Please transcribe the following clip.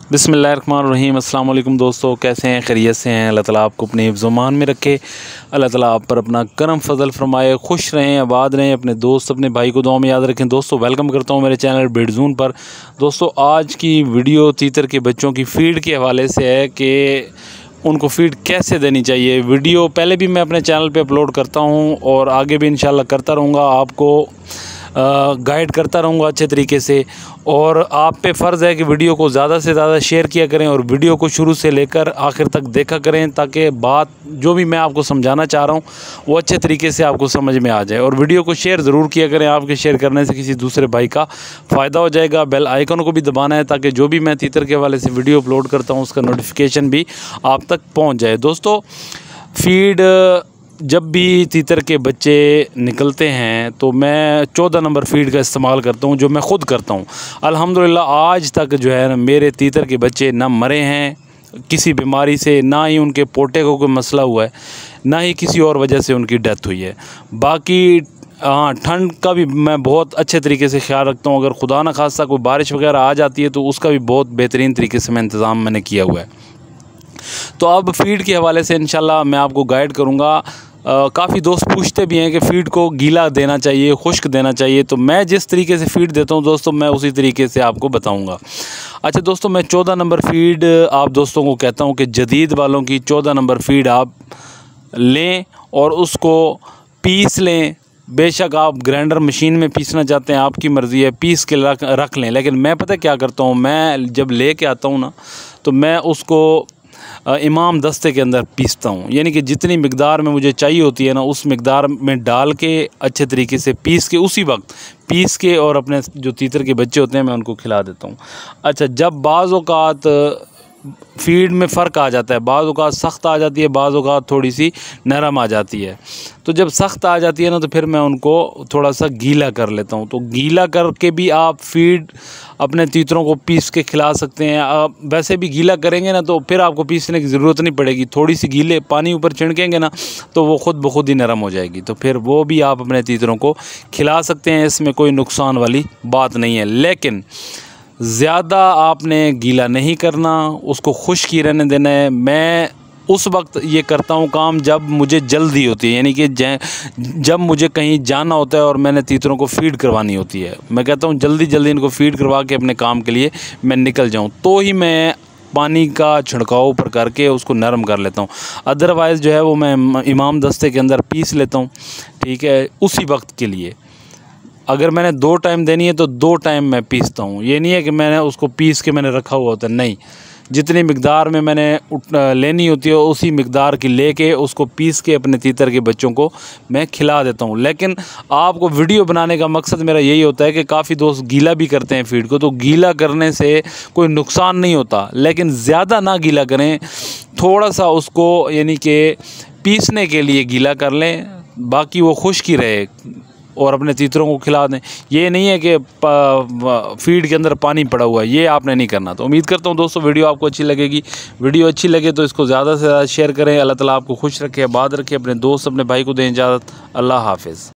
बिस्मिल्लाहिर्रहमानिर्रहीम। अस्सलाम वालेकुम दोस्तों, कैसे हैं? खैरियत से हैं? अल्लाह ताला आपको अपने हिफ्ज़-ओ-मान में रखे। अल्लाह ताला आप पर अपना करम फजल फरमाए। खुश रहें, आबाद रहें, अपने दोस्त अपने भाई को दुआ में याद रखें। दोस्तों वेलकम करता हूं मेरे चैनल बिडज़ून पर। दोस्तों आज की वीडियो तीतर के बच्चों की फ़ीड के हवाले से है कि उनको फ़ीड कैसे देनी चाहिए। वीडियो पहले भी मैं अपने चैनल पे अपलोड करता हूं और आगे भी इंशाल्लाह करता रहूँगा, आपको गाइड करता रहूँगा अच्छे तरीके से। और आप पे फ़र्ज़ है कि वीडियो को ज़्यादा से ज़्यादा शेयर किया करें और वीडियो को शुरू से लेकर आखिर तक देखा करें, ताकि बात जो भी मैं आपको समझाना चाह रहा हूँ वो अच्छे तरीके से आपको समझ में आ जाए। और वीडियो को शेयर ज़रूर किया करें, आपके शेयर करने से किसी दूसरे भाई का फ़ायदा हो जाएगा। बेल आइकन को भी दबाना है ताकि जो भी मैं तीतर के हवाले से वीडियो अपलोड करता हूँ उसका नोटिफिकेशन भी आप तक पहुँच जाए। दोस्तों फ़ीड जब भी तीतर के बच्चे निकलते हैं तो मैं 14 नंबर फ़ीड का इस्तेमाल करता हूं, जो मैं ख़ुद करता हूं। अल्हम्दुलिल्लाह आज तक जो है ना मेरे तीतर के बच्चे ना मरे हैं किसी बीमारी से, ना ही उनके पोटे को कोई मसला हुआ है, ना ही किसी और वजह से उनकी डेथ हुई है। बाकी हाँ, ठंड का भी मैं बहुत अच्छे तरीके से ख्याल रखता हूँ। अगर खुदा न खास्ता कोई बारिश वगैरह आ जाती है तो उसका भी बहुत बेहतरीन तरीके से इंतज़ाम मैंने किया हुआ है। तो अब फ़ीड के हवाले से इंशाल्लाह मैं आपको गाइड करूँगा। काफ़ी दोस्त पूछते भी हैं कि फ़ीड को गीला देना चाहिए, खुश्क देना चाहिए, तो मैं जिस तरीके से फ़ीड देता हूं दोस्तों मैं उसी तरीके से आपको बताऊंगा। अच्छा दोस्तों, मैं 14 नंबर फ़ीड आप दोस्तों को कहता हूं कि जदीद वालों की 14 नंबर फ़ीड आप लें और उसको पीस लें। बेशक आप ग्राइंडर मशीन में पीसना चाहते हैं, आपकी मर्ज़ी है, पीस के रख लें। लेकिन मैं पता क्या करता हूँ, मैं जब ले के आता हूँ ना तो मैं उसको इमाम दस्ते के अंदर पीसता हूँ। यानी कि जितनी मिक़दार में मुझे चाहिए होती है ना उस मिक़दार में डाल के अच्छे तरीके से पीस के उसी वक्त पीस के और अपने जो तीतर के बच्चे होते हैं मैं उनको खिला देता हूँ। अच्छा, जब बाज़ औक़ात फ़ीड में फ़र्क आ जाता है, बाज़ औक़ात सख्त आ जाती है, बाज़ औक़ात थोड़ी सी नरम आ जाती है, तो जब सख्त आ जाती है ना तो फिर मैं उनको थोड़ा सा गीला कर लेता हूँ। तो गीला करके भी आप फ़ीड अपने तीतरों को पीस के खिला सकते हैं। आप वैसे भी गीला करेंगे ना तो फिर आपको पीसने की ज़रूरत नहीं पड़ेगी, थोड़ी सी गीले पानी ऊपर छिड़केंगे ना तो वो ख़ुद ब खुद ही नरम हो जाएगी। तो फिर वो भी आप अपने तीतरों को खिला सकते हैं, इसमें कोई नुकसान वाली बात नहीं है। लेकिन ज़्यादा आपने गीला नहीं करना, उसको खुश्क ही रहने देना है। मैं उस वक्त ये करता हूँ काम जब मुझे जल्दी होती है, यानी कि जब मुझे कहीं जाना होता है और मैंने तीतरों को फ़ीड करवानी होती है। मैं कहता हूँ जल्दी जल्दी इनको फ़ीड करवा के अपने काम के लिए मैं निकल जाऊँ, तो ही मैं पानी का छिड़काव ऊपर करके उसको नरम कर लेता हूँ। अदरवाइज़ जो है वो मैं इमाम दस्ते के अंदर पीस लेता हूँ, ठीक है, उसी वक्त के लिए। अगर मैंने 2 टाइम देनी है तो 2 टाइम मैं पीसता हूँ। ये नहीं है कि मैंने उसको पीस के मैंने रखा हुआ होता है, नहीं, जितनी मिक़दार में मैंने लेनी होती है उसी मिक़दार की लेके उसको पीस के अपने तीतर के बच्चों को मैं खिला देता हूँ। लेकिन आपको वीडियो बनाने का मकसद मेरा यही होता है कि काफ़ी दोस्त गीला भी करते हैं फ़ीड को, तो गीला करने से कोई नुकसान नहीं होता, लेकिन ज़्यादा ना गीला करें, थोड़ा सा उसको यानी कि पीसने के लिए गीला कर लें, बाकी वो खुश्क ही रहे और अपने तीतरों को खिला दें। ये नहीं है कि फ़ीड के अंदर पानी पड़ा हुआ है, ये आपने नहीं करना। तो उम्मीद करता हूँ दोस्तों वीडियो आपको अच्छी लगेगी। वीडियो अच्छी लगे तो इसको ज़्यादा से ज़्यादा शेयर करें। अल्लाह ताला आपको खुश रखे, आबाद रखे। अपने दोस्त अपने भाई को दें इजाज़त। अल्लाह हाफ़िज़।